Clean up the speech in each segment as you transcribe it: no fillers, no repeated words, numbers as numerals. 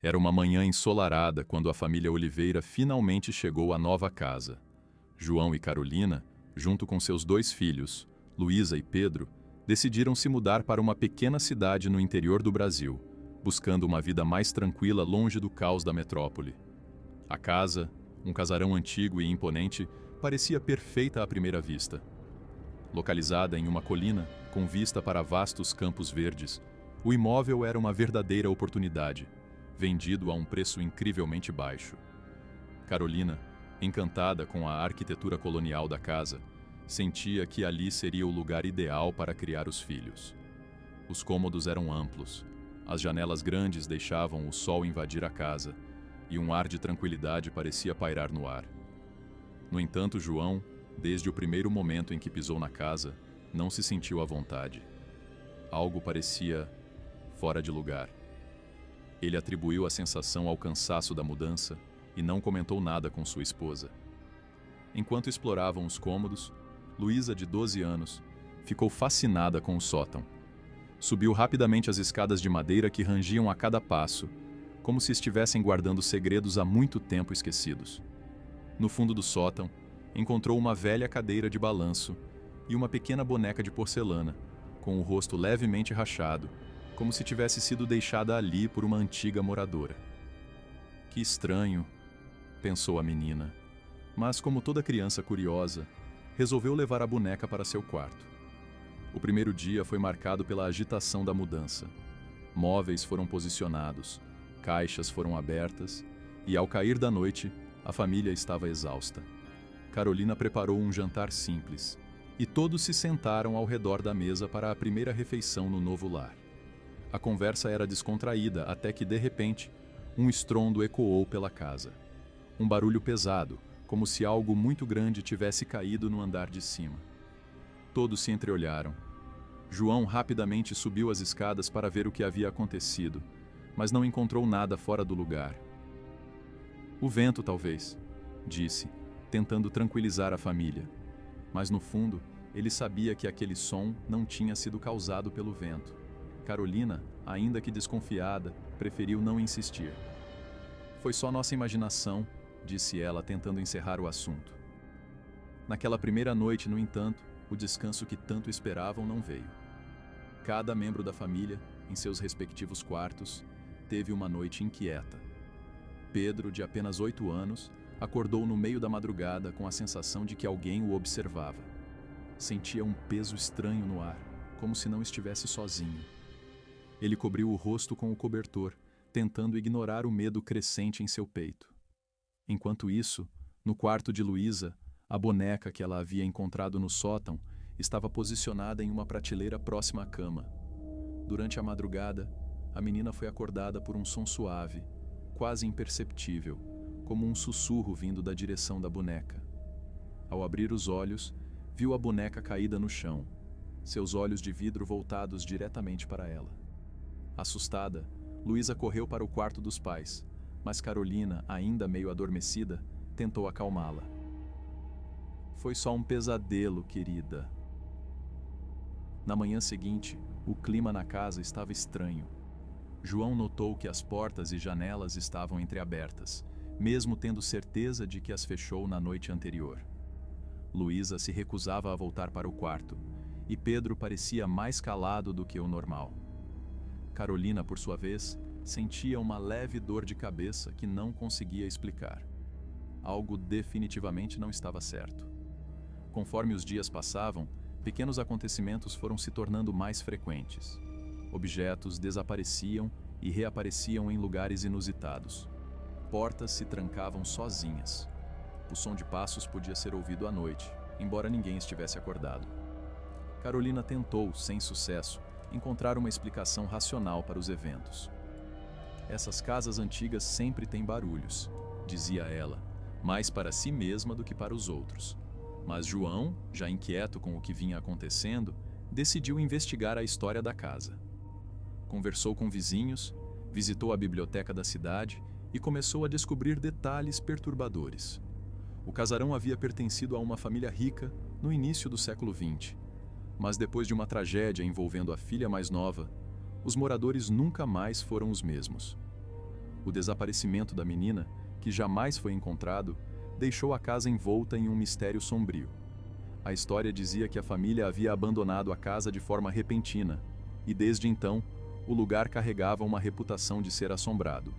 Era uma manhã ensolarada quando a família Oliveira finalmente chegou à nova casa. João e Carolina, junto com seus 2 filhos, Luísa e Pedro, decidiram se mudar para uma pequena cidade no interior do Brasil, buscando uma vida mais tranquila longe do caos da metrópole. A casa, um casarão antigo e imponente, parecia perfeita à primeira vista. Localizada em uma colina, com vista para vastos campos verdes, o imóvel era uma verdadeira oportunidade, vendido a um preço incrivelmente baixo. Carolina, encantada com a arquitetura colonial da casa, sentia que ali seria o lugar ideal para criar os filhos. Os cômodos eram amplos, as janelas grandes deixavam o sol invadir a casa, e um ar de tranquilidade parecia pairar no ar. No entanto, João, desde o primeiro momento em que pisou na casa, não se sentiu à vontade. Algo parecia fora de lugar. Ele atribuiu a sensação ao cansaço da mudança e não comentou nada com sua esposa. Enquanto exploravam os cômodos, Luísa, de 12 anos, ficou fascinada com o sótão. Subiu rapidamente as escadas de madeira que rangiam a cada passo, como se estivessem guardando segredos há muito tempo esquecidos. No fundo do sótão, encontrou uma velha cadeira de balanço e uma pequena boneca de porcelana, com o rosto levemente rachado, como se tivesse sido deixada ali por uma antiga moradora. Que estranho, pensou a menina, mas como toda criança curiosa, resolveu levar a boneca para seu quarto. O primeiro dia foi marcado pela agitação da mudança. Móveis foram posicionados, caixas foram abertas, e ao cair da noite, a família estava exausta. Carolina preparou um jantar simples, e todos se sentaram ao redor da mesa para a primeira refeição no novo lar. A conversa era descontraída até que, de repente, um estrondo ecoou pela casa. Um barulho pesado, como se algo muito grande tivesse caído no andar de cima. Todos se entreolharam. João rapidamente subiu as escadas para ver o que havia acontecido, mas não encontrou nada fora do lugar. "O vento, talvez", disse, tentando tranquilizar a família. Mas no fundo, ele sabia que aquele som não tinha sido causado pelo vento. Carolina, ainda que desconfiada, preferiu não insistir. "Foi só nossa imaginação", disse ela, tentando encerrar o assunto. Naquela primeira noite, no entanto, o descanso que tanto esperavam não veio. Cada membro da família, em seus respectivos quartos, teve uma noite inquieta. Pedro, de apenas 8 anos, acordou no meio da madrugada com a sensação de que alguém o observava. Sentia um peso estranho no ar, como se não estivesse sozinho. Ele cobriu o rosto com o cobertor, tentando ignorar o medo crescente em seu peito. Enquanto isso, no quarto de Luísa, a boneca que ela havia encontrado no sótão estava posicionada em uma prateleira próxima à cama. Durante a madrugada, a menina foi acordada por um som suave, quase imperceptível, como um sussurro vindo da direção da boneca. Ao abrir os olhos, viu a boneca caída no chão, seus olhos de vidro voltados diretamente para ela. Assustada, Luísa correu para o quarto dos pais, mas Carolina, ainda meio adormecida, tentou acalmá-la. "Foi só um pesadelo, querida." Na manhã seguinte, o clima na casa estava estranho. João notou que as portas e janelas estavam entreabertas, mesmo tendo certeza de que as fechou na noite anterior. Luísa se recusava a voltar para o quarto, e Pedro parecia mais calado do que o normal. Carolina, por sua vez, sentia uma leve dor de cabeça que não conseguia explicar. Algo definitivamente não estava certo. Conforme os dias passavam, pequenos acontecimentos foram se tornando mais frequentes. Objetos desapareciam e reapareciam em lugares inusitados. Portas se trancavam sozinhas. O som de passos podia ser ouvido à noite, embora ninguém estivesse acordado. Carolina tentou, sem sucesso, encontrar uma explicação racional para os eventos. "Essas casas antigas sempre têm barulhos", dizia ela, mais para si mesma do que para os outros. Mas João, já inquieto com o que vinha acontecendo, decidiu investigar a história da casa. Conversou com vizinhos, visitou a biblioteca da cidade e começou a descobrir detalhes perturbadores. O casarão havia pertencido a uma família rica no início do século XX, mas depois de uma tragédia envolvendo a filha mais nova, os moradores nunca mais foram os mesmos. O desaparecimento da menina, que jamais foi encontrado, deixou a casa envolta em um mistério sombrio. A história dizia que a família havia abandonado a casa de forma repentina, e desde então, o lugar carregava uma reputação de ser assombrado.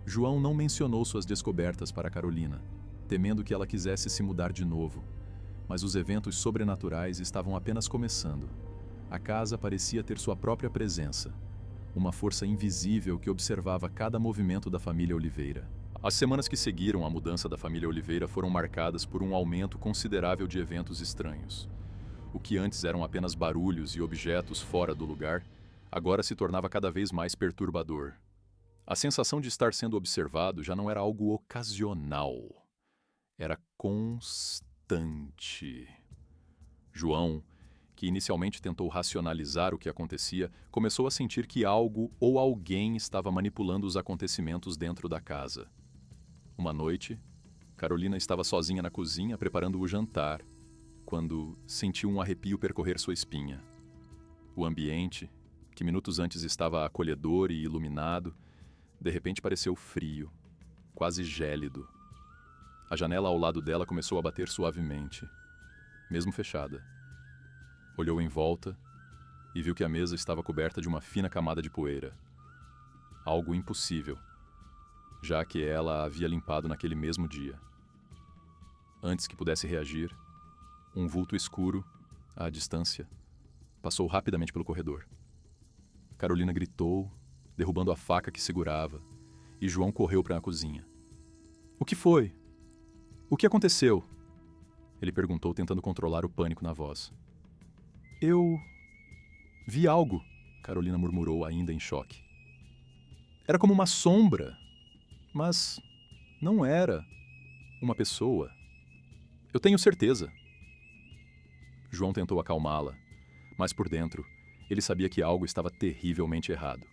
João não mencionou suas descobertas para Carolina, temendo que ela quisesse se mudar de novo. Mas os eventos sobrenaturais estavam apenas começando. A casa parecia ter sua própria presença, uma força invisível que observava cada movimento da família Oliveira. As semanas que seguiram a mudança da família Oliveira foram marcadas por um aumento considerável de eventos estranhos. O que antes eram apenas barulhos e objetos fora do lugar, agora se tornava cada vez mais perturbador. A sensação de estar sendo observado já não era algo ocasional. Era constante. João, que inicialmente tentou racionalizar o que acontecia, começou a sentir que algo ou alguém estava manipulando os acontecimentos dentro da casa. Uma noite, Carolina estava sozinha na cozinha preparando o jantar, quando sentiu um arrepio percorrer sua espinha. O ambiente, que minutos antes estava acolhedor e iluminado, de repente pareceu frio, quase gélido. A janela ao lado dela começou a bater suavemente, mesmo fechada. Olhou em volta e viu que a mesa estava coberta de uma fina camada de poeira. Algo impossível, já que ela a havia limpado naquele mesmo dia. Antes que pudesse reagir, um vulto escuro, à distância, passou rapidamente pelo corredor. Carolina gritou, derrubando a faca que segurava, e João correu para a cozinha. "O que foi? O que aconteceu?" Ele perguntou, tentando controlar o pânico na voz. "Eu vi algo", Carolina murmurou, ainda em choque. "Era como uma sombra, mas não era uma pessoa. Eu tenho certeza." João tentou acalmá-la, mas por dentro, ele sabia que algo estava terrivelmente errado.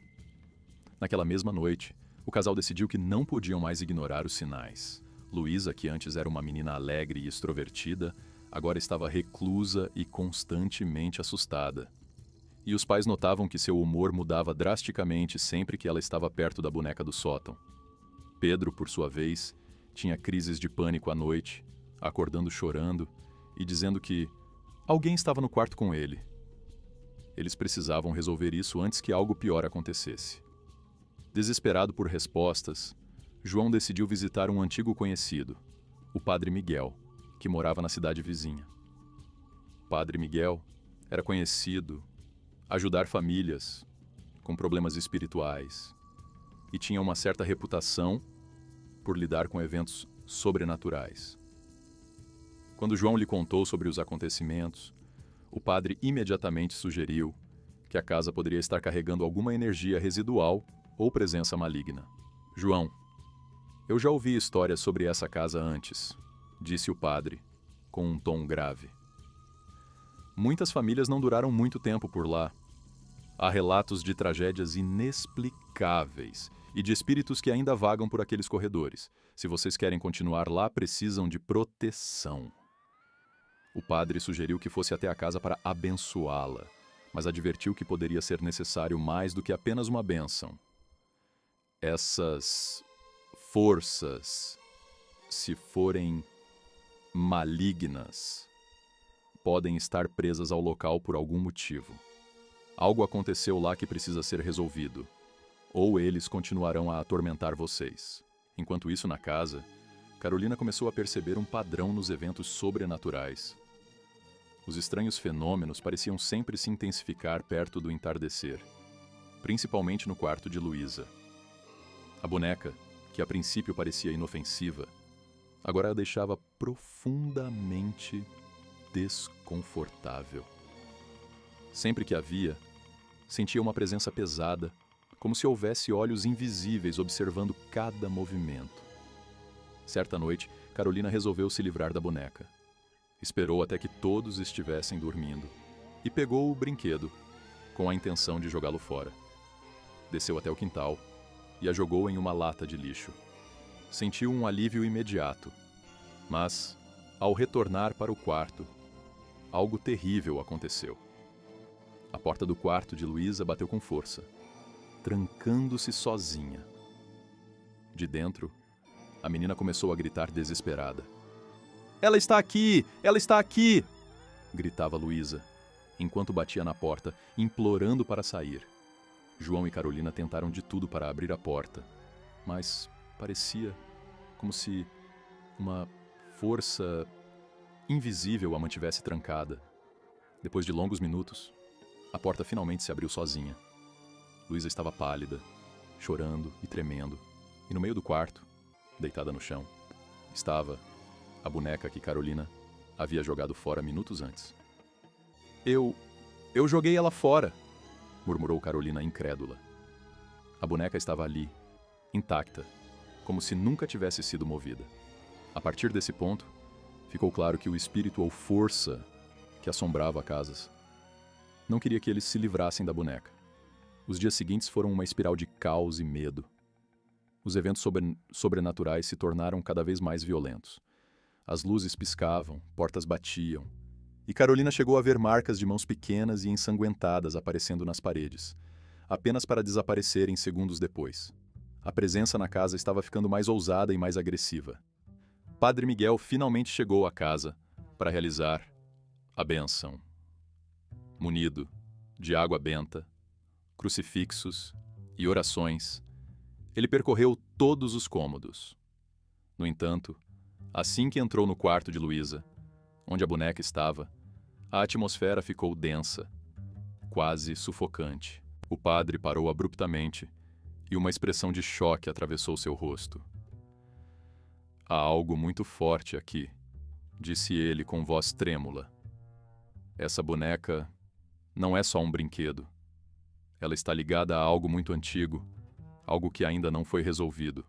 Naquela mesma noite, o casal decidiu que não podiam mais ignorar os sinais. Luísa, que antes era uma menina alegre e extrovertida, agora estava reclusa e constantemente assustada. E os pais notavam que seu humor mudava drasticamente sempre que ela estava perto da boneca do sótão. Pedro, por sua vez, tinha crises de pânico à noite, acordando chorando e dizendo que alguém estava no quarto com ele. Eles precisavam resolver isso antes que algo pior acontecesse. Desesperado por respostas, João decidiu visitar um antigo conhecido, o Padre Miguel, que morava na cidade vizinha. Padre Miguel era conhecido ajudar famílias com problemas espirituais e tinha uma certa reputação por lidar com eventos sobrenaturais. Quando João lhe contou sobre os acontecimentos, o padre imediatamente sugeriu que a casa poderia estar carregando alguma energia residual ou presença maligna. "João, eu já ouvi histórias sobre essa casa antes", disse o padre, com um tom grave. "Muitas famílias não duraram muito tempo por lá. Há relatos de tragédias inexplicáveis e de espíritos que ainda vagam por aqueles corredores. Se vocês querem continuar lá, precisam de proteção." O padre sugeriu que fosse até a casa para abençoá-la, mas advertiu que poderia ser necessário mais do que apenas uma bênção. Essas forças, se forem malignas, podem estar presas ao local por algum motivo. Algo aconteceu lá que precisa ser resolvido, ou eles continuarão a atormentar vocês. Enquanto isso, na casa, Carolina começou a perceber um padrão nos eventos sobrenaturais. Os estranhos fenômenos pareciam sempre se intensificar perto do entardecer, principalmente no quarto de Luísa. A boneca, que a princípio parecia inofensiva, agora a deixava profundamente desconfortável. Sempre que a via, sentia uma presença pesada, como se houvesse olhos invisíveis observando cada movimento. Certa noite, Carolina resolveu se livrar da boneca. Esperou até que todos estivessem dormindo e pegou o brinquedo, com a intenção de jogá-lo fora. Desceu até o quintal e a jogou em uma lata de lixo. Sentiu um alívio imediato, mas, ao retornar para o quarto, algo terrível aconteceu. A porta do quarto de Luísa bateu com força, trancando-se sozinha. De dentro, a menina começou a gritar desesperada. "Ela está aqui! Ela está aqui!" gritava Luísa, enquanto batia na porta, implorando para sair. João e Carolina tentaram de tudo para abrir a porta, mas parecia como se uma força invisível a mantivesse trancada. Depois de longos minutos, a porta finalmente se abriu sozinha. Luísa estava pálida, chorando e tremendo, e no meio do quarto, deitada no chão, estava a boneca que Carolina havia jogado fora minutos antes. Eu joguei ela fora", murmurou Carolina incrédula. A boneca estava ali, intacta, como se nunca tivesse sido movida. A partir desse ponto, ficou claro que o espírito ou força que assombrava Casas não queria que eles se livrassem da boneca. Os dias seguintes foram uma espiral de caos e medo. Os eventos sobrenaturais se tornaram cada vez mais violentos. As luzes piscavam, portas batiam, e Carolina chegou a ver marcas de mãos pequenas e ensanguentadas aparecendo nas paredes, apenas para desaparecerem segundos depois. A presença na casa estava ficando mais ousada e mais agressiva. Padre Miguel finalmente chegou à casa para realizar a bênção. Munido de água benta, crucifixos e orações, ele percorreu todos os cômodos. No entanto, assim que entrou no quarto de Luísa, onde a boneca estava, a atmosfera ficou densa, quase sufocante. O padre parou abruptamente e uma expressão de choque atravessou seu rosto. "Há algo muito forte aqui", disse ele com voz trêmula. "Essa boneca não é só um brinquedo. Ela está ligada a algo muito antigo, algo que ainda não foi resolvido.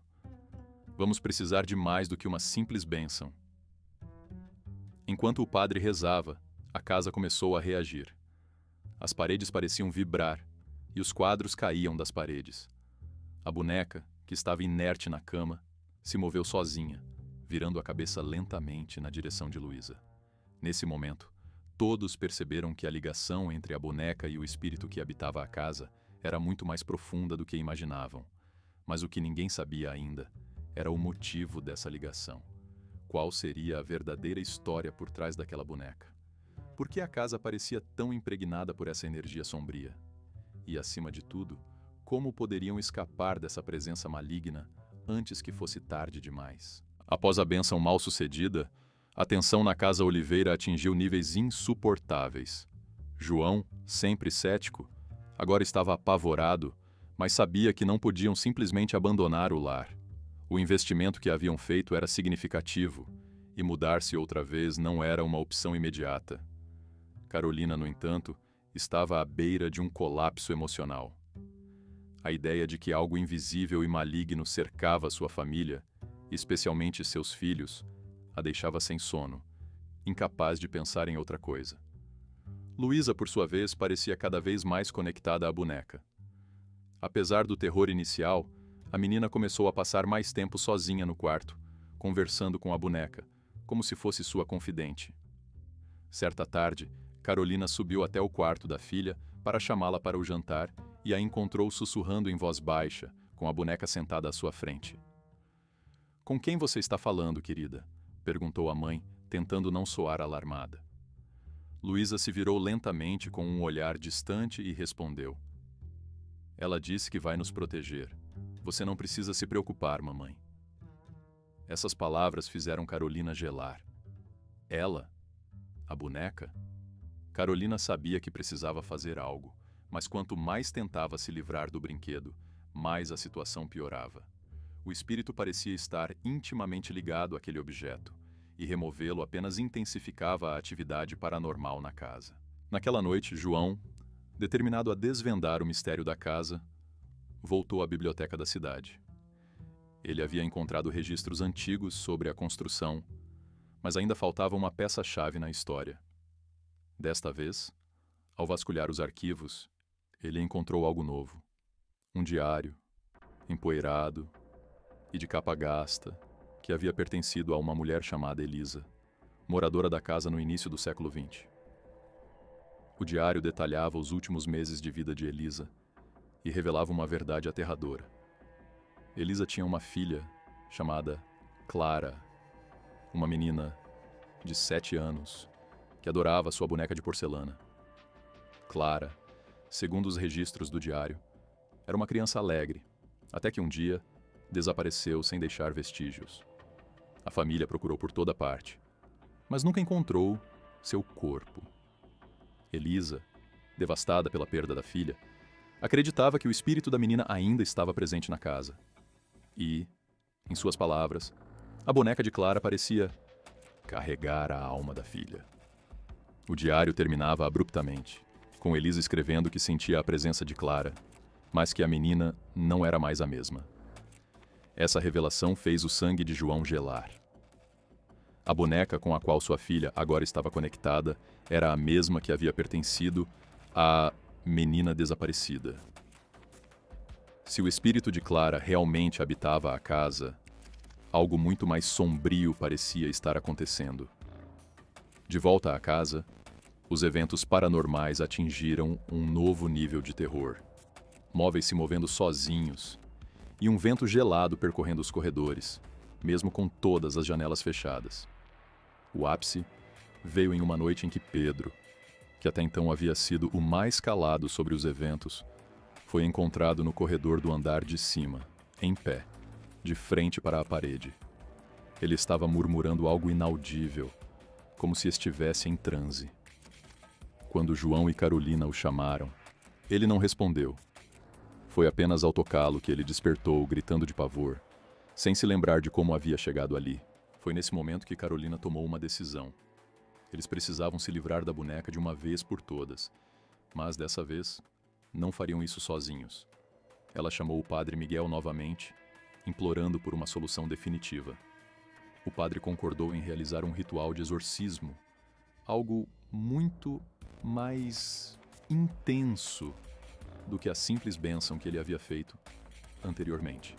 Vamos precisar de mais do que uma simples bênção." Enquanto o padre rezava, a casa começou a reagir. As paredes pareciam vibrar e os quadros caíam das paredes. A boneca, que estava inerte na cama, se moveu sozinha, virando a cabeça lentamente na direção de Luísa. Nesse momento, todos perceberam que a ligação entre a boneca e o espírito que habitava a casa era muito mais profunda do que imaginavam. Mas o que ninguém sabia ainda era o motivo dessa ligação. Qual seria a verdadeira história por trás daquela boneca? Por que a casa parecia tão impregnada por essa energia sombria? E, acima de tudo, como poderiam escapar dessa presença maligna antes que fosse tarde demais? Após a bênção mal sucedida, a tensão na casa Oliveira atingiu níveis insuportáveis. João, sempre cético, agora estava apavorado, mas sabia que não podiam simplesmente abandonar o lar. O investimento que haviam feito era significativo, e mudar-se outra vez não era uma opção imediata. Carolina, no entanto, estava à beira de um colapso emocional. A ideia de que algo invisível e maligno cercava sua família, especialmente seus filhos, a deixava sem sono, incapaz de pensar em outra coisa. Luísa, por sua vez, parecia cada vez mais conectada à boneca. Apesar do terror inicial, a menina começou a passar mais tempo sozinha no quarto, conversando com a boneca, como se fosse sua confidente. Certa tarde, Carolina subiu até o quarto da filha para chamá-la para o jantar e a encontrou sussurrando em voz baixa, com a boneca sentada à sua frente. "Com quem você está falando, querida?" perguntou a mãe, tentando não soar alarmada. Luísa se virou lentamente com um olhar distante e respondeu: "Ela disse que vai nos proteger. Você não precisa se preocupar, mamãe." Essas palavras fizeram Carolina gelar. Ela? A boneca? Carolina sabia que precisava fazer algo, mas quanto mais tentava se livrar do brinquedo, mais a situação piorava. O espírito parecia estar intimamente ligado àquele objeto, e removê-lo apenas intensificava a atividade paranormal na casa. Naquela noite, João, determinado a desvendar o mistério da casa, voltou à biblioteca da cidade. Ele havia encontrado registros antigos sobre a construção, mas ainda faltava uma peça-chave na história. Desta vez, ao vasculhar os arquivos, ele encontrou algo novo. Um diário, empoeirado e de capa gasta, que havia pertencido a uma mulher chamada Elisa, moradora da casa no início do século XX. O diário detalhava os últimos meses de vida de Elisa e revelava uma verdade aterradora. Elisa tinha uma filha chamada Clara, uma menina de 7 anos que adorava sua boneca de porcelana. Clara, segundo os registros do diário, era uma criança alegre, até que um dia desapareceu sem deixar vestígios. A família procurou por toda parte, mas nunca encontrou seu corpo. Elisa, devastada pela perda da filha, acreditava que o espírito da menina ainda estava presente na casa. E, em suas palavras, a boneca de Clara parecia carregar a alma da filha. O diário terminava abruptamente, com Elisa escrevendo que sentia a presença de Clara, mas que a menina não era mais a mesma. Essa revelação fez o sangue de João gelar. A boneca com a qual sua filha agora estava conectada era a mesma que havia pertencido à menina desaparecida. Se o espírito de Clara realmente habitava a casa, algo muito mais sombrio parecia estar acontecendo. De volta à casa, os eventos paranormais atingiram um novo nível de terror. Móveis se movendo sozinhos e um vento gelado percorrendo os corredores, mesmo com todas as janelas fechadas. O ápice veio em uma noite em que Pedro, que até então havia sido o mais calado sobre os eventos, foi encontrado no corredor do andar de cima, em pé, de frente para a parede. Ele estava murmurando algo inaudível, como se estivesse em transe. Quando João e Carolina o chamaram, ele não respondeu. Foi apenas ao tocá-lo que ele despertou, gritando de pavor, sem se lembrar de como havia chegado ali. Foi nesse momento que Carolina tomou uma decisão. Eles precisavam se livrar da boneca de uma vez por todas, mas dessa vez não fariam isso sozinhos. Ela chamou o padre Miguel novamente, implorando por uma solução definitiva. O padre concordou em realizar um ritual de exorcismo, algo muito mais intenso do que a simples bênção que ele havia feito anteriormente.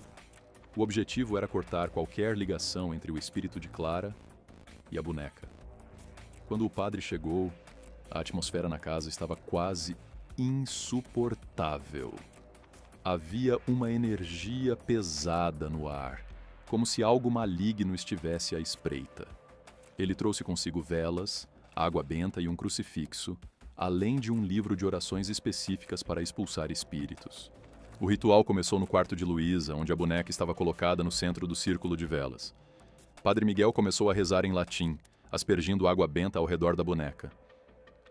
O objetivo era cortar qualquer ligação entre o espírito de Clara e a boneca. Quando o padre chegou, a atmosfera na casa estava quase insuportável. Havia uma energia pesada no ar, como se algo maligno estivesse à espreita. Ele trouxe consigo velas, água benta e um crucifixo, além de um livro de orações específicas para expulsar espíritos. O ritual começou no quarto de Luísa, onde a boneca estava colocada no centro do círculo de velas. Padre Miguel começou a rezar em latim, aspergindo água benta ao redor da boneca.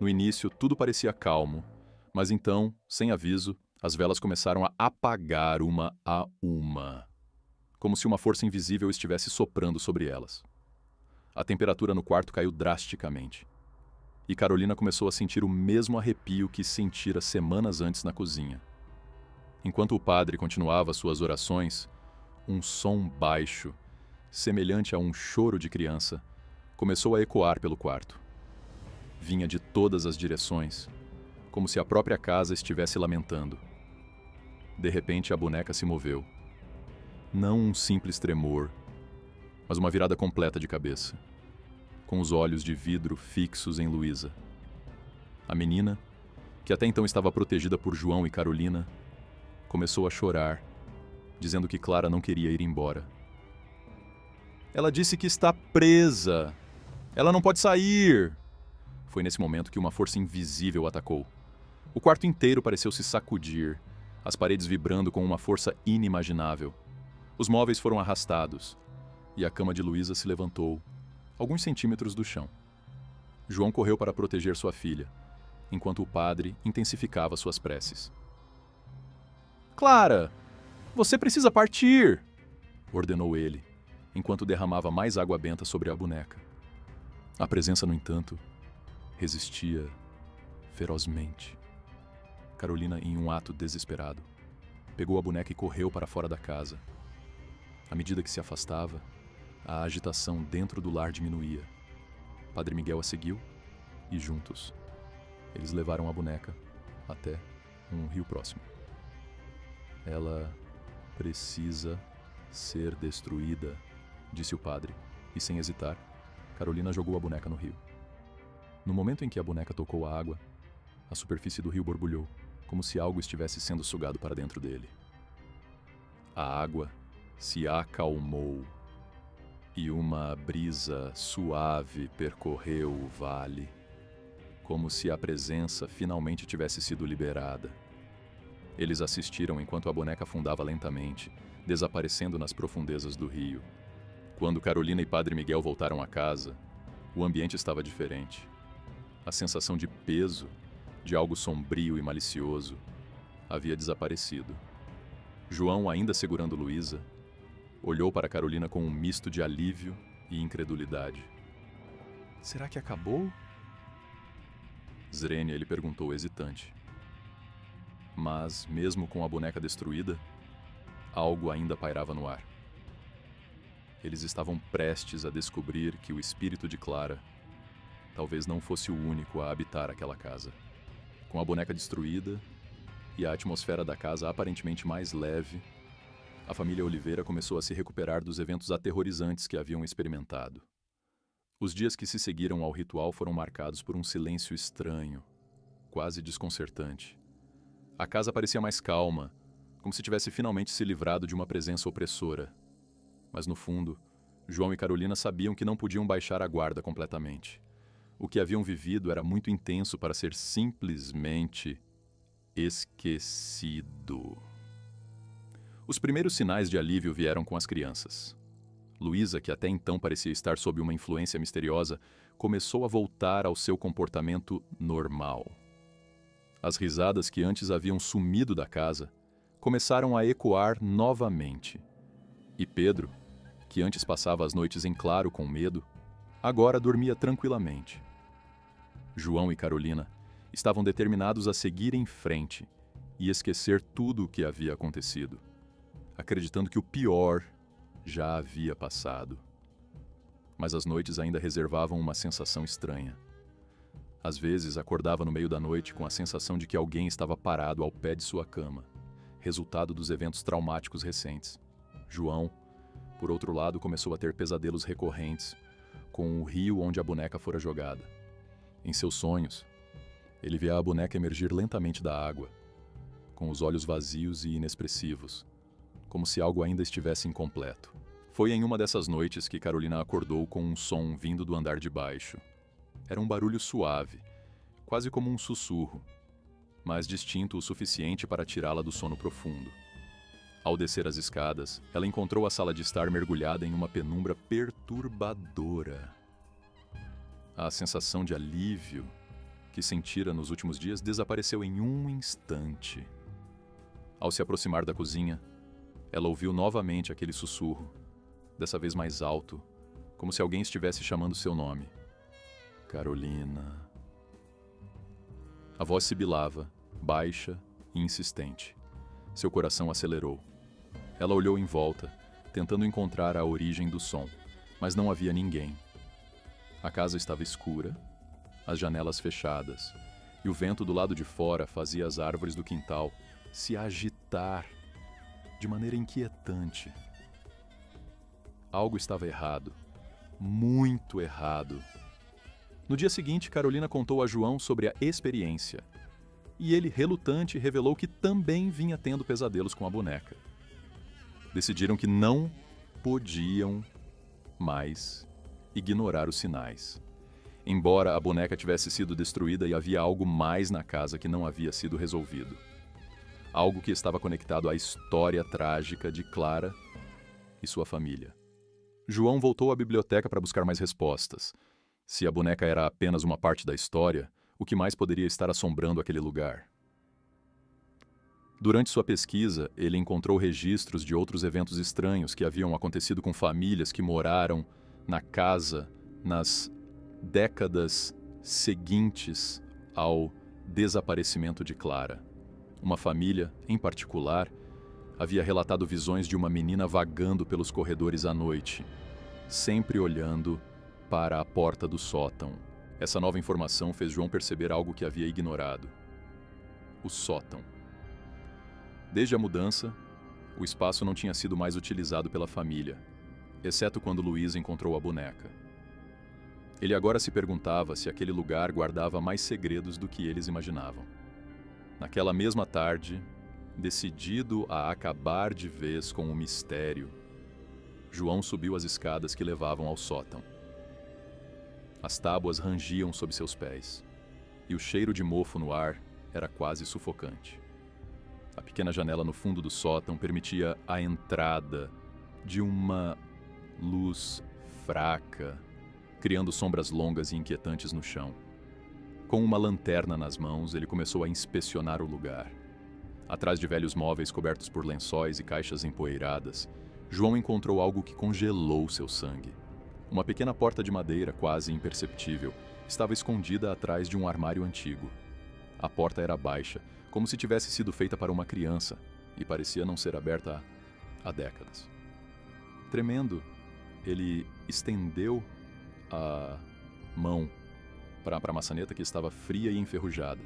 No início, tudo parecia calmo, mas então, sem aviso, as velas começaram a apagar uma a uma, como se uma força invisível estivesse soprando sobre elas. A temperatura no quarto caiu drasticamente. E Carolina começou a sentir o mesmo arrepio que sentira semanas antes na cozinha. Enquanto o padre continuava suas orações, um som baixo, semelhante a um choro de criança, começou a ecoar pelo quarto. Vinha de todas as direções, como se a própria casa estivesse lamentando. De repente, a boneca se moveu. Não um simples tremor, mas uma virada completa de cabeça, com os olhos de vidro fixos em Luísa. A menina, que até então estava protegida por João e Carolina, começou a chorar, dizendo que Clara não queria ir embora. Ela disse que está presa. Ela não pode sair. Foi nesse momento que uma força invisível atacou. O quarto inteiro pareceu se sacudir, as paredes vibrando com uma força inimaginável. Os móveis foram arrastados, e a cama de Luísa se levantou, alguns centímetros do chão. João correu para proteger sua filha, enquanto o padre intensificava suas preces. Clara, você precisa partir, ordenou ele, enquanto derramava mais água benta sobre a boneca. A presença, no entanto, resistia ferozmente. Carolina, em um ato desesperado, pegou a boneca e correu para fora da casa. À medida que se afastava, a agitação dentro do lar diminuía. Padre Miguel a seguiu e, juntos, eles levaram a boneca até um rio próximo. Ela precisa ser destruída, disse o padre, e sem hesitar, Carolina jogou a boneca no rio. No momento em que a boneca tocou a água, a superfície do rio borbulhou, como se algo estivesse sendo sugado para dentro dele. A água se acalmou e uma brisa suave percorreu o vale, como se a presença finalmente tivesse sido liberada. Eles assistiram enquanto a boneca afundava lentamente, desaparecendo nas profundezas do rio. Quando Carolina e Padre Miguel voltaram a casa, o ambiente estava diferente. A sensação de peso, de algo sombrio e malicioso, havia desaparecido. João, ainda segurando Luísa, olhou para Carolina com um misto de alívio e incredulidade. Será que acabou? Zrenia, ele perguntou hesitante. Mas, mesmo com a boneca destruída, algo ainda pairava no ar. Eles estavam prestes a descobrir que o espírito de Clara talvez não fosse o único a habitar aquela casa. Com a boneca destruída e a atmosfera da casa aparentemente mais leve, a família Oliveira começou a se recuperar dos eventos aterrorizantes que haviam experimentado. Os dias que se seguiram ao ritual foram marcados por um silêncio estranho, quase desconcertante. A casa parecia mais calma, como se tivesse finalmente se livrado de uma presença opressora. Mas no fundo, João e Carolina sabiam que não podiam baixar a guarda completamente. O que haviam vivido era muito intenso para ser simplesmente esquecido. Os primeiros sinais de alívio vieram com as crianças. Luísa, que até então parecia estar sob uma influência misteriosa, começou a voltar ao seu comportamento normal. As risadas que antes haviam sumido da casa começaram a ecoar novamente. E Pedro, que antes passava as noites em claro com medo, agora dormia tranquilamente. João e Carolina estavam determinados a seguir em frente e esquecer tudo o que havia acontecido, acreditando que o pior já havia passado. Mas as noites ainda reservavam uma sensação estranha. Às vezes acordava no meio da noite com a sensação de que alguém estava parado ao pé de sua cama, resultado dos eventos traumáticos recentes. João, por outro lado, começou a ter pesadelos recorrentes com o rio onde a boneca fora jogada. Em seus sonhos, ele via a boneca emergir lentamente da água, com os olhos vazios e inexpressivos, como se algo ainda estivesse incompleto. Foi em uma dessas noites que Carolina acordou com um som vindo do andar de baixo. Era um barulho suave, quase como um sussurro, mas distinto o suficiente para tirá-la do sono profundo. Ao descer as escadas, ela encontrou a sala de estar mergulhada em uma penumbra perturbadora. A sensação de alívio que sentira nos últimos dias desapareceu em um instante. Ao se aproximar da cozinha, ela ouviu novamente aquele sussurro, dessa vez mais alto, como se alguém estivesse chamando seu nome. Carolina. A voz sibilava, baixa e insistente. Seu coração acelerou. Ela olhou em volta, tentando encontrar a origem do som, mas não havia ninguém. A casa estava escura, as janelas fechadas, e o vento do lado de fora fazia as árvores do quintal se agitar de maneira inquietante. Algo estava errado, muito errado. No dia seguinte, Carolina contou a João sobre a experiência, e ele, relutante, revelou que também vinha tendo pesadelos com a boneca. Decidiram que não podiam mais ignorar os sinais. Embora a boneca tivesse sido destruída e havia algo mais na casa que não havia sido resolvido. Algo que estava conectado à história trágica de Clara e sua família. João voltou à biblioteca para buscar mais respostas. Se a boneca era apenas uma parte da história, o que mais poderia estar assombrando aquele lugar? Durante sua pesquisa, ele encontrou registros de outros eventos estranhos que haviam acontecido com famílias que moraram na casa nas décadas seguintes ao desaparecimento de Clara. Uma família, em particular, havia relatado visões de uma menina vagando pelos corredores à noite, sempre olhando para a porta do sótão. Essa nova informação fez João perceber algo que havia ignorado. O sótão. Desde a mudança, o espaço não tinha sido mais utilizado pela família, exceto quando Luísa encontrou a boneca. Ele agora se perguntava se aquele lugar guardava mais segredos do que eles imaginavam. Naquela mesma tarde, decidido a acabar de vez com o mistério, João subiu as escadas que levavam ao sótão. As tábuas rangiam sob seus pés, e o cheiro de mofo no ar era quase sufocante. A pequena janela no fundo do sótão permitia a entrada de uma luz fraca, criando sombras longas e inquietantes no chão. Com uma lanterna nas mãos, ele começou a inspecionar o lugar. Atrás de velhos móveis cobertos por lençóis e caixas empoeiradas, João encontrou algo que congelou seu sangue. Uma pequena porta de madeira, quase imperceptível, estava escondida atrás de um armário antigo. A porta era baixa, como se tivesse sido feita para uma criança, e parecia não ser aberta há décadas. Tremendo, ele estendeu a mão para a maçaneta que estava fria e enferrujada.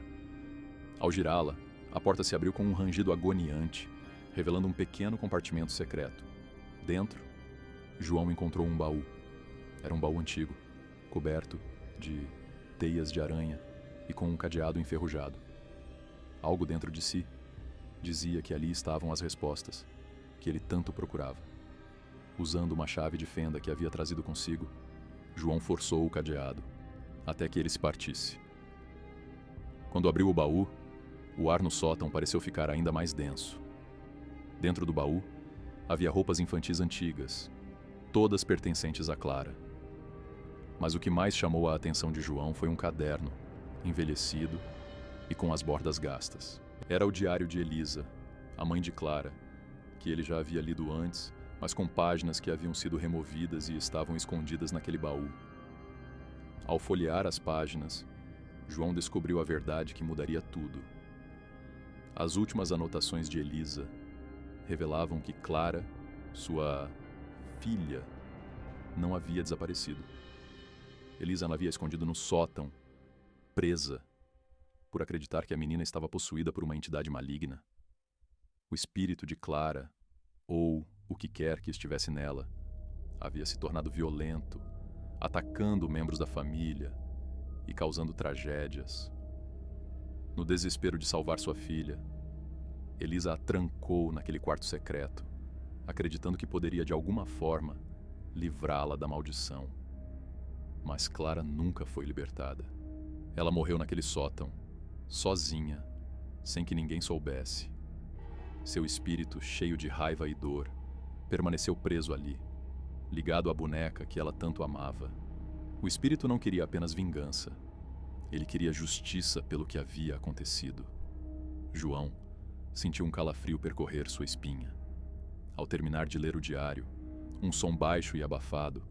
Ao girá-la, a porta se abriu com um rangido agoniante, revelando um pequeno compartimento secreto. Dentro, João encontrou um baú. Era um baú antigo, coberto de teias de aranha e com um cadeado enferrujado. Algo dentro de si dizia que ali estavam as respostas que ele tanto procurava. Usando uma chave de fenda que havia trazido consigo, João forçou o cadeado, até que ele se partisse. Quando abriu o baú, o ar no sótão pareceu ficar ainda mais denso. Dentro do baú, havia roupas infantis antigas, todas pertencentes a Clara. Mas o que mais chamou a atenção de João foi um caderno, envelhecido e com as bordas gastas. Era o diário de Elisa, a mãe de Clara, que ele já havia lido antes, mas com páginas que haviam sido removidas e estavam escondidas naquele baú. Ao folhear as páginas, João descobriu a verdade que mudaria tudo. As últimas anotações de Elisa revelavam que Clara, sua filha, não havia desaparecido. Elisa a havia escondido no sótão, presa, por acreditar que a menina estava possuída por uma entidade maligna. O espírito de Clara, ou o que quer que estivesse nela, havia se tornado violento, atacando membros da família e causando tragédias. No desespero de salvar sua filha, Elisa a trancou naquele quarto secreto, acreditando que poderia de alguma forma livrá-la da maldição. Mas Clara nunca foi libertada. Ela morreu naquele sótão, sozinha, sem que ninguém soubesse. Seu espírito, cheio de raiva e dor, permaneceu preso ali, ligado à boneca que ela tanto amava. O espírito não queria apenas vingança. Ele queria justiça pelo que havia acontecido. João sentiu um calafrio percorrer sua espinha. Ao terminar de ler o diário, um som baixo e abafado,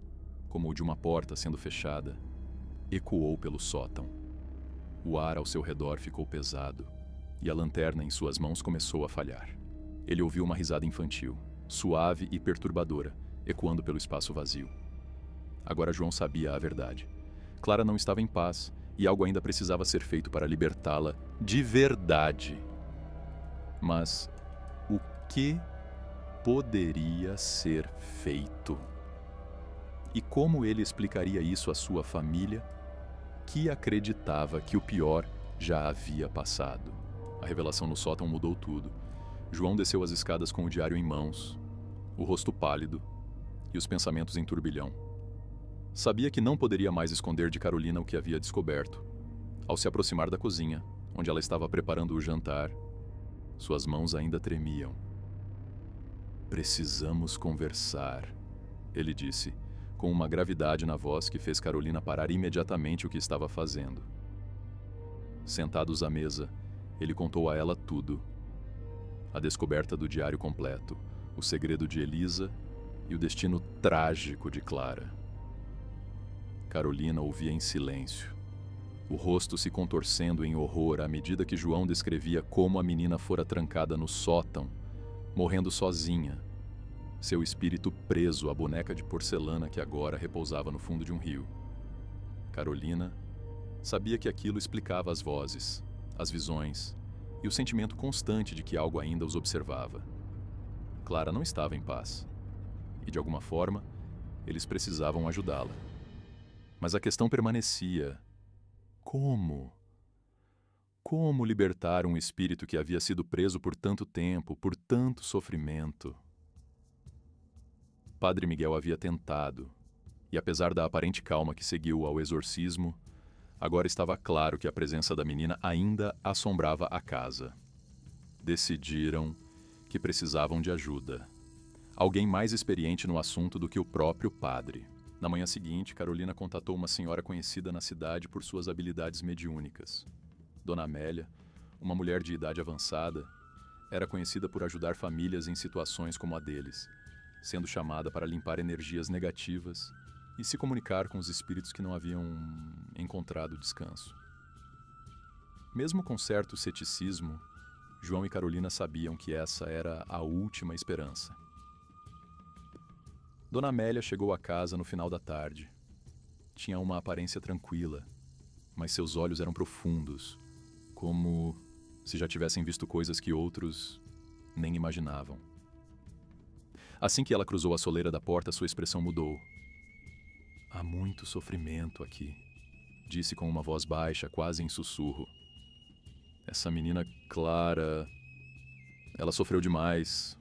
como o de uma porta sendo fechada, ecoou pelo sótão. O ar ao seu redor ficou pesado, e a lanterna em suas mãos começou a falhar. Ele ouviu uma risada infantil, suave e perturbadora, ecoando pelo espaço vazio. Agora João sabia a verdade. Clara não estava em paz, e algo ainda precisava ser feito para libertá-la de verdade. Mas o que poderia ser feito? E como ele explicaria isso à sua família, que acreditava que o pior já havia passado? A revelação no sótão mudou tudo. João desceu as escadas com o diário em mãos, o rosto pálido e os pensamentos em turbilhão. Sabia que não poderia mais esconder de Carolina o que havia descoberto. Ao se aproximar da cozinha, onde ela estava preparando o jantar, suas mãos ainda tremiam. "Precisamos conversar", ele disse, com uma gravidade na voz que fez Carolina parar imediatamente o que estava fazendo. Sentados à mesa, ele contou a ela tudo. A descoberta do diário completo, o segredo de Elisa e o destino trágico de Clara. Carolina ouvia em silêncio, o rosto se contorcendo em horror à medida que João descrevia como a menina fora trancada no sótão, morrendo sozinha, seu espírito preso à boneca de porcelana que agora repousava no fundo de um rio. Carolina sabia que aquilo explicava as vozes, as visões e o sentimento constante de que algo ainda os observava. Clara não estava em paz, e de alguma forma, eles precisavam ajudá-la. Mas a questão permanecia: como? Como libertar um espírito que havia sido preso por tanto tempo, por tanto sofrimento? Padre Miguel havia tentado, e apesar da aparente calma que seguiu ao exorcismo, agora estava claro que a presença da menina ainda assombrava a casa. Decidiram que precisavam de ajuda. Alguém mais experiente no assunto do que o próprio padre. Na manhã seguinte, Carolina contatou uma senhora conhecida na cidade por suas habilidades mediúnicas. Dona Amélia, uma mulher de idade avançada, era conhecida por ajudar famílias em situações como a deles, sendo chamada para limpar energias negativas e se comunicar com os espíritos que não haviam encontrado descanso. Mesmo com certo ceticismo, João e Carolina sabiam que essa era a última esperança. Dona Amélia chegou à casa no final da tarde. Tinha uma aparência tranquila, mas seus olhos eram profundos, como se já tivessem visto coisas que outros nem imaginavam. Assim que ela cruzou a soleira da porta, sua expressão mudou. "Há muito sofrimento aqui", disse com uma voz baixa, quase em sussurro. "Essa menina Clara, ela sofreu demais.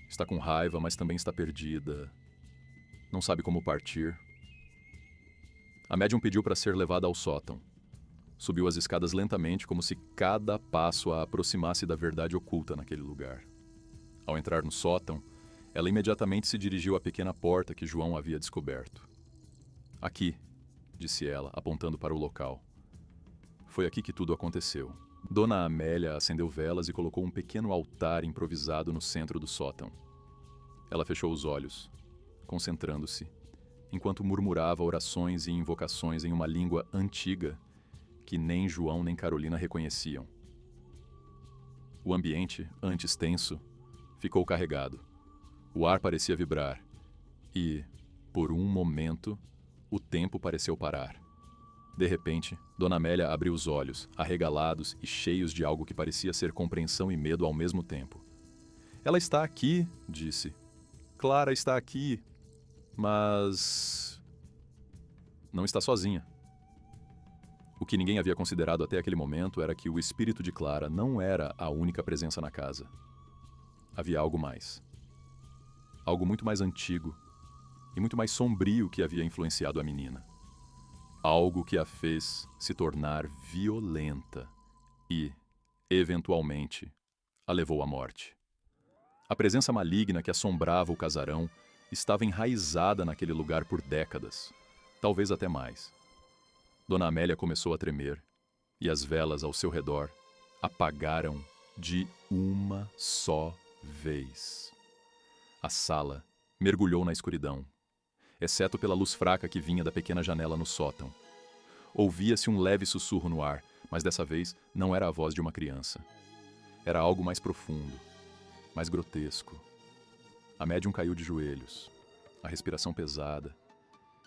Está com raiva, mas também está perdida. Não sabe como partir." A médium pediu para ser levada ao sótão. Subiu as escadas lentamente, como se cada passo a aproximasse da verdade oculta naquele lugar. Ao entrar no sótão, ela imediatamente se dirigiu à pequena porta que João havia descoberto. "Aqui", disse ela, apontando para o local. Foi aqui que tudo aconteceu. Dona Amélia acendeu velas e colocou um pequeno altar improvisado no centro do sótão. Ela fechou os olhos, concentrando-se, enquanto murmurava orações e invocações em uma língua antiga que nem João nem Carolina reconheciam. O ambiente, antes tenso, ficou carregado. O ar parecia vibrar e, por um momento, o tempo pareceu parar. De repente, Dona Amélia abriu os olhos, arregalados e cheios de algo que parecia ser compreensão e medo ao mesmo tempo. "Ela está aqui", disse. "Clara está aqui, mas não está sozinha." O que ninguém havia considerado até aquele momento era que o espírito de Clara não era a única presença na casa. Havia algo mais. Algo muito mais antigo e muito mais sombrio que havia influenciado a menina. Algo que a fez se tornar violenta e, eventualmente, a levou à morte. A presença maligna que assombrava o casarão estava enraizada naquele lugar por décadas, talvez até mais. Dona Amélia começou a tremer e as velas ao seu redor apagaram de uma só vez. A sala mergulhou na escuridão, exceto pela luz fraca que vinha da pequena janela no sótão. Ouvia-se um leve sussurro no ar, mas dessa vez não era a voz de uma criança. Era algo mais profundo, mais grotesco. A médium caiu de joelhos, a respiração pesada,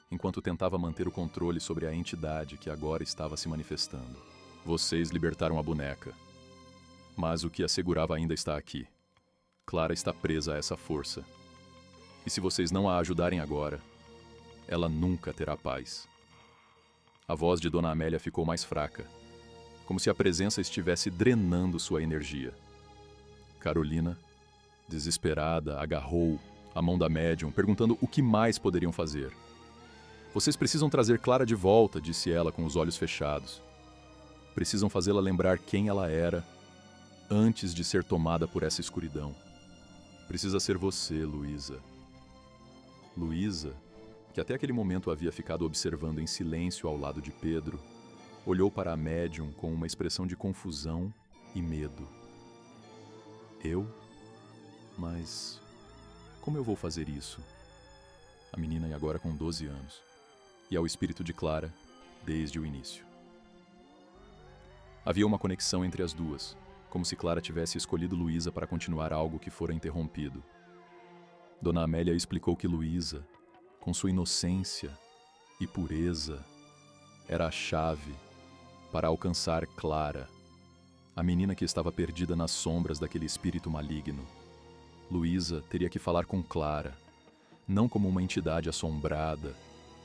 enquanto tentava manter o controle sobre a entidade que agora estava se manifestando. "Vocês libertaram a boneca, mas o que a segurava ainda está aqui. Clara está presa a essa força. E se vocês não a ajudarem agora, ela nunca terá paz." A voz de Dona Amélia ficou mais fraca, como se a presença estivesse drenando sua energia. Carolina, desesperada, agarrou a mão da médium, perguntando o que mais poderiam fazer. "Vocês precisam trazer Clara de volta", disse ela com os olhos fechados. "Precisam fazê-la lembrar quem ela era antes de ser tomada por essa escuridão. Precisa ser você, Luísa." Luísa, que até aquele momento havia ficado observando em silêncio ao lado de Pedro, olhou para a médium com uma expressão de confusão e medo. "Eu? Mas como eu vou fazer isso?" A menina ia agora com 12 anos, e ao espírito de Clara desde o início. Havia uma conexão entre as duas, como se Clara tivesse escolhido Luísa para continuar algo que fora interrompido. Dona Amélia explicou que Luísa, com sua inocência e pureza, era a chave para alcançar Clara, a menina que estava perdida nas sombras daquele espírito maligno. Luísa teria que falar com Clara, não como uma entidade assombrada,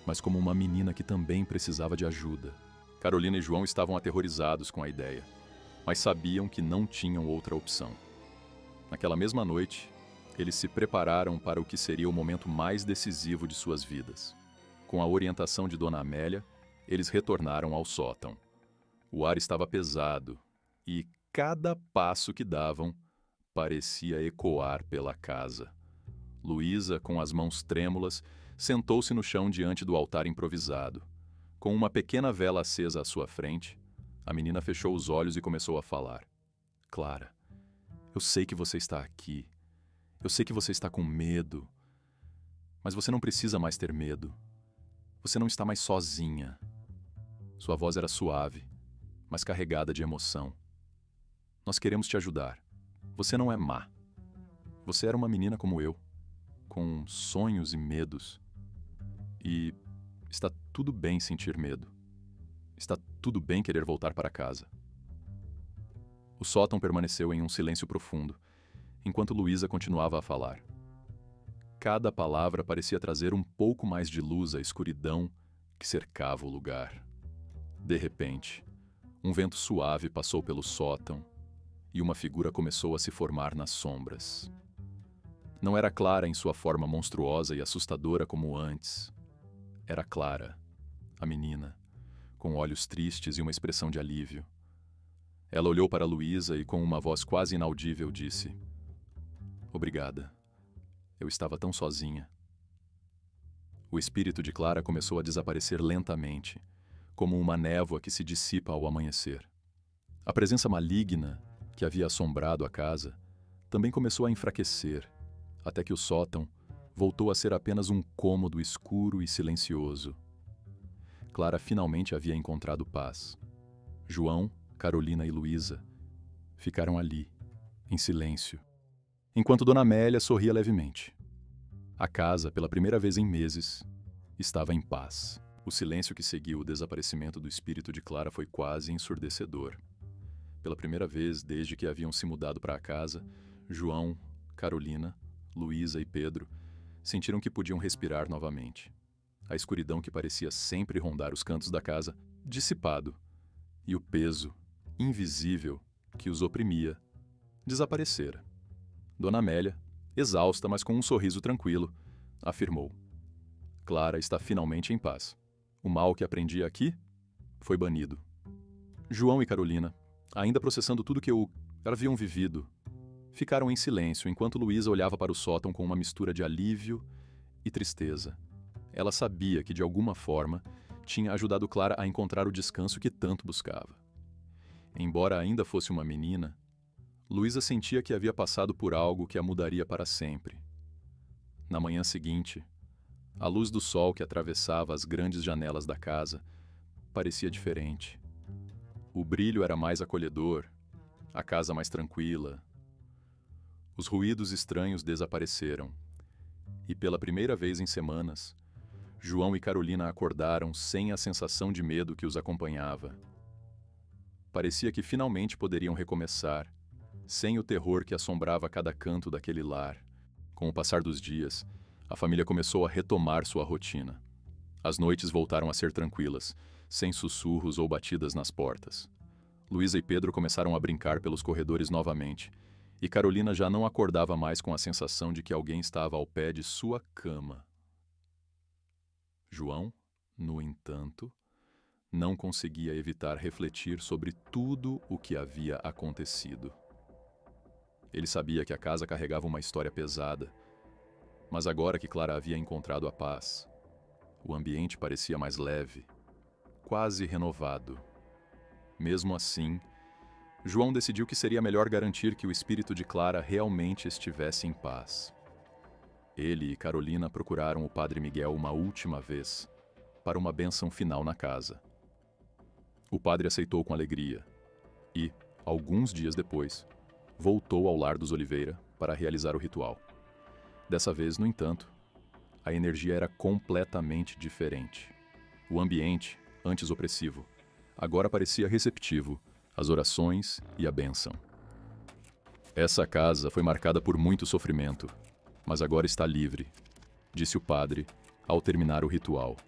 mas como uma menina que também precisava de ajuda. Carolina e João estavam aterrorizados com a ideia, mas sabiam que não tinham outra opção. Naquela mesma noite, Eles se prepararam para o que seria o momento mais decisivo de suas vidas. Com a orientação de Dona Amélia, eles retornaram ao sótão. O ar estava pesado e cada passo que davam parecia ecoar pela casa. Luísa, com as mãos trêmulas, sentou-se no chão diante do altar improvisado. Com uma pequena vela acesa à sua frente, a menina fechou os olhos e começou a falar. Clara, eu sei que você está aqui. Eu sei que você está com medo. Mas você não precisa mais ter medo. Você não está mais sozinha. Sua voz era suave, mas carregada de emoção. Nós queremos te ajudar. Você não é má. Você era uma menina como eu, com sonhos e medos. E está tudo bem sentir medo. Está tudo bem querer voltar para casa. O sótão permaneceu em um silêncio profundo, enquanto Luísa continuava a falar. Cada palavra parecia trazer um pouco mais de luz à escuridão que cercava o lugar. De repente, um vento suave passou pelo sótão e uma figura começou a se formar nas sombras. Não era Clara em sua forma monstruosa e assustadora como antes. Era Clara, a menina, com olhos tristes e uma expressão de alívio. Ela olhou para Luísa e, com uma voz quase inaudível, disse: Obrigada. Eu estava tão sozinha. O espírito de Clara começou a desaparecer lentamente, como uma névoa que se dissipa ao amanhecer. A presença maligna que havia assombrado a casa também começou a enfraquecer, até que o sótão voltou a ser apenas um cômodo escuro e silencioso. Clara finalmente havia encontrado paz. João, Carolina e Luísa ficaram ali, em silêncio, enquanto Dona Amélia sorria levemente. A casa, pela primeira vez em meses, estava em paz. O silêncio que seguiu o desaparecimento do espírito de Clara foi quase ensurdecedor. Pela primeira vez desde que haviam se mudado para a casa, João, Carolina, Luísa e Pedro sentiram que podiam respirar novamente. A escuridão que parecia sempre rondar os cantos da casa, dissipado, e o peso, invisível, que os oprimia, desaparecera. Dona Amélia, exausta, mas com um sorriso tranquilo, afirmou: Clara está finalmente em paz. O mal que aprendia aqui foi banido. João e Carolina, ainda processando tudo que haviam vivido, ficaram em silêncio enquanto Luísa olhava para o sótão com uma mistura de alívio e tristeza. Ela sabia que, de alguma forma, tinha ajudado Clara a encontrar o descanso que tanto buscava. Embora ainda fosse uma menina, Luísa sentia que havia passado por algo que a mudaria para sempre. Na manhã seguinte, a luz do sol que atravessava as grandes janelas da casa parecia diferente. O brilho era mais acolhedor, a casa mais tranquila. Os ruídos estranhos desapareceram, e pela primeira vez em semanas, João e Carolina acordaram sem a sensação de medo que os acompanhava. Parecia que finalmente poderiam recomeçar, sem o terror que assombrava cada canto daquele lar. Com o passar dos dias, a família começou a retomar sua rotina. As noites voltaram a ser tranquilas, sem sussurros ou batidas nas portas. Luísa e Pedro começaram a brincar pelos corredores novamente, e Carolina já não acordava mais com a sensação de que alguém estava ao pé de sua cama. João, no entanto, não conseguia evitar refletir sobre tudo o que havia acontecido. Ele sabia que a casa carregava uma história pesada, mas agora que Clara havia encontrado a paz, o ambiente parecia mais leve, quase renovado. Mesmo assim, João decidiu que seria melhor garantir que o espírito de Clara realmente estivesse em paz. Ele e Carolina procuraram o Padre Miguel uma última vez, para uma bênção final na casa. O padre aceitou com alegria e, alguns dias depois, voltou ao lar dos Oliveira para realizar o ritual. Dessa vez, no entanto, a energia era completamente diferente. O ambiente, antes opressivo, agora parecia receptivo às orações e à bênção. Essa casa foi marcada por muito sofrimento, mas agora está livre, disse o padre ao terminar o ritual.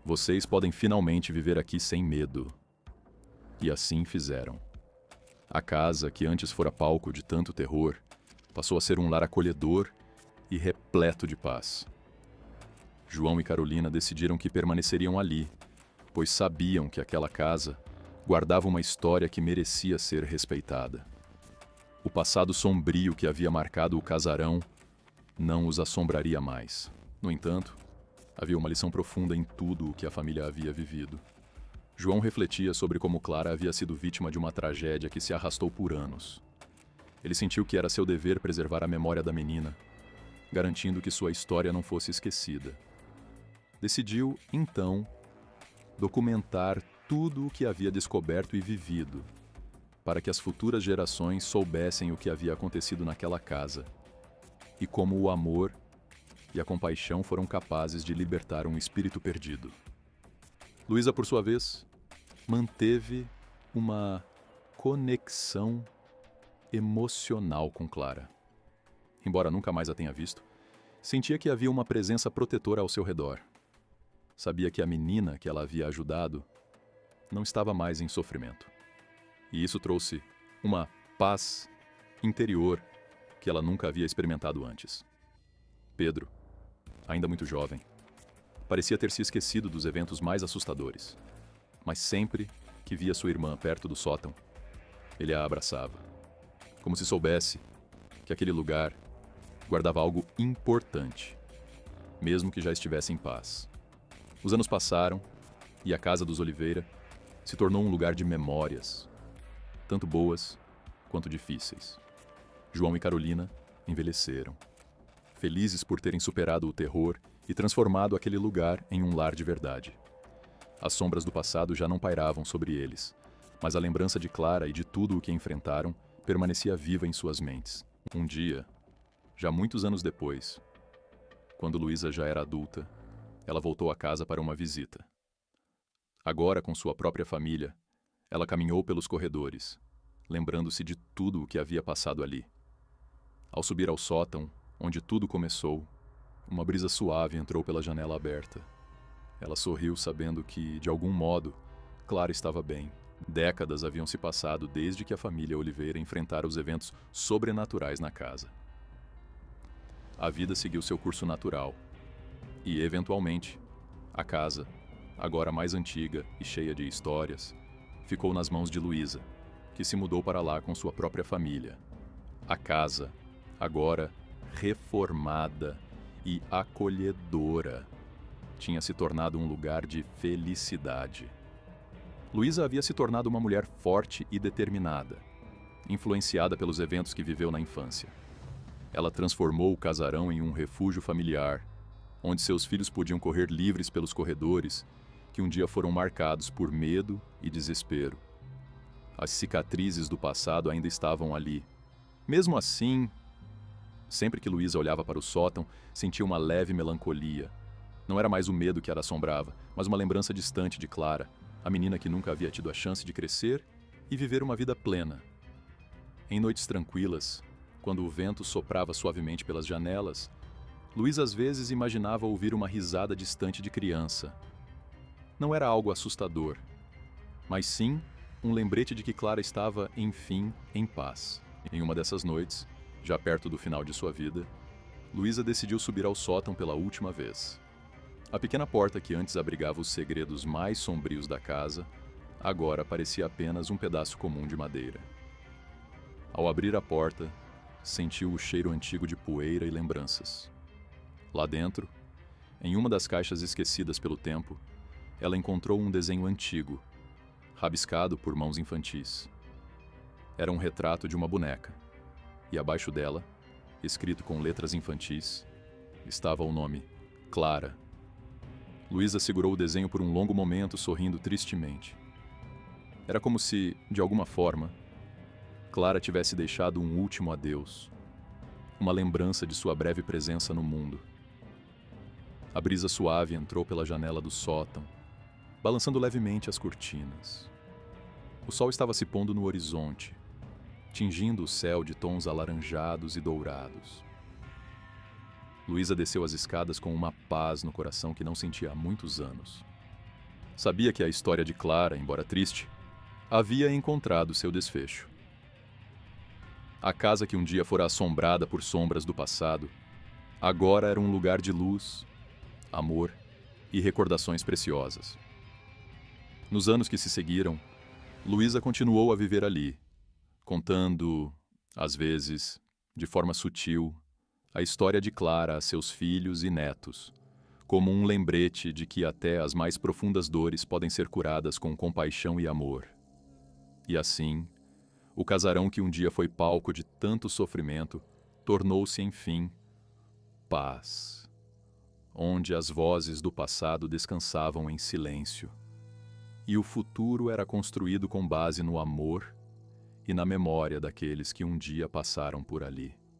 Vocês podem finalmente viver aqui sem medo. E assim fizeram. A casa, que antes fora palco de tanto terror, Passou a ser um lar acolhedor e repleto de paz. João e Carolina decidiram que permaneceriam ali, pois sabiam que aquela casa guardava uma história que merecia ser respeitada. O passado sombrio que havia marcado o casarão não os assombraria mais. No entanto, havia uma lição profunda em tudo o que a família havia vivido. João refletia sobre como Clara havia sido vítima de uma tragédia que se arrastou por anos. Ele sentiu que era seu dever preservar a memória da menina, garantindo que sua história não fosse esquecida. Decidiu, então, documentar tudo o que havia descoberto e vivido, para que as futuras gerações soubessem o que havia acontecido naquela casa e como o amor e a compaixão foram capazes de libertar um espírito perdido. Luísa, por sua vez, manteve uma conexão emocional com Clara. Embora nunca mais a tenha visto, sentia que havia uma presença protetora ao seu redor. Sabia que a menina que ela havia ajudado não estava mais em sofrimento. E isso trouxe uma paz interior que ela nunca havia experimentado antes. Pedro, ainda muito jovem, parecia ter se esquecido dos eventos mais assustadores, mas sempre que via sua irmã perto do sótão, ele a abraçava, como se soubesse que aquele lugar guardava algo importante, mesmo que já estivesse em paz. Os anos passaram e a casa dos Oliveira se tornou um lugar de memórias, tanto boas quanto difíceis. João e Carolina envelheceram, felizes por terem superado o terror e transformado aquele lugar em um lar de verdade. As sombras do passado já não pairavam sobre eles, mas a lembrança de Clara e de tudo o que enfrentaram permanecia viva em suas mentes. Um dia, já muitos anos depois, quando Luísa já era adulta, ela voltou a casa para uma visita. Agora, com sua própria família, ela caminhou pelos corredores, lembrando-se de tudo o que havia passado ali. Ao subir ao sótão, onde tudo começou, uma brisa suave entrou pela janela aberta. Ela sorriu sabendo que, de algum modo, Clara estava bem. Décadas haviam se passado desde que a família Oliveira enfrentara os eventos sobrenaturais na casa. A vida seguiu seu curso natural e, eventualmente, a casa, agora mais antiga e cheia de histórias, ficou nas mãos de Luísa, que se mudou para lá com sua própria família. A casa, agora reformada e acolhedora, tinha se tornado um lugar de felicidade. Luísa havia se tornado uma mulher forte e determinada, influenciada pelos eventos que viveu na infância. Ela transformou o casarão em um refúgio familiar, onde seus filhos podiam correr livres pelos corredores que um dia foram marcados por medo e desespero. As cicatrizes do passado ainda estavam ali. Mesmo assim, sempre que Luísa olhava para o sótão, sentia uma leve melancolia. Não era mais o medo que a assombrava, mas uma lembrança distante de Clara, a menina que nunca havia tido a chance de crescer e viver uma vida plena. Em noites tranquilas, quando o vento soprava suavemente pelas janelas, Luísa às vezes imaginava ouvir uma risada distante de criança. Não era algo assustador, mas sim um lembrete de que Clara estava, enfim, em paz. Em uma dessas noites, já perto do final de sua vida, Luísa decidiu subir ao sótão pela última vez. A pequena porta que antes abrigava os segredos mais sombrios da casa, agora parecia apenas um pedaço comum de madeira. Ao abrir a porta, sentiu o cheiro antigo de poeira e lembranças. Lá dentro, em uma das caixas esquecidas pelo tempo, ela encontrou um desenho antigo, rabiscado por mãos infantis. Era um retrato de uma boneca, e abaixo dela, escrito com letras infantis, estava o nome Clara. Luísa segurou o desenho por um longo momento, sorrindo tristemente. Era como se, de alguma forma, Clara tivesse deixado um último adeus, uma lembrança de sua breve presença no mundo. A brisa suave entrou pela janela do sótão, balançando levemente as cortinas. O sol estava se pondo no horizonte, tingindo o céu de tons alaranjados e dourados. Luísa desceu as escadas com uma paz no coração que não sentia há muitos anos. Sabia que a história de Clara, embora triste, havia encontrado seu desfecho. A casa que um dia fora assombrada por sombras do passado, agora era um lugar de luz, amor e recordações preciosas. Nos anos que se seguiram, Luísa continuou a viver ali, contando, às vezes, de forma sutil, a história de Clara a seus filhos e netos, como um lembrete de que até as mais profundas dores podem ser curadas com compaixão e amor. E assim, o casarão que um dia foi palco de tanto sofrimento tornou-se, enfim, paz, onde as vozes do passado descansavam em silêncio, e o futuro era construído com base no amor e na memória daqueles que um dia passaram por ali.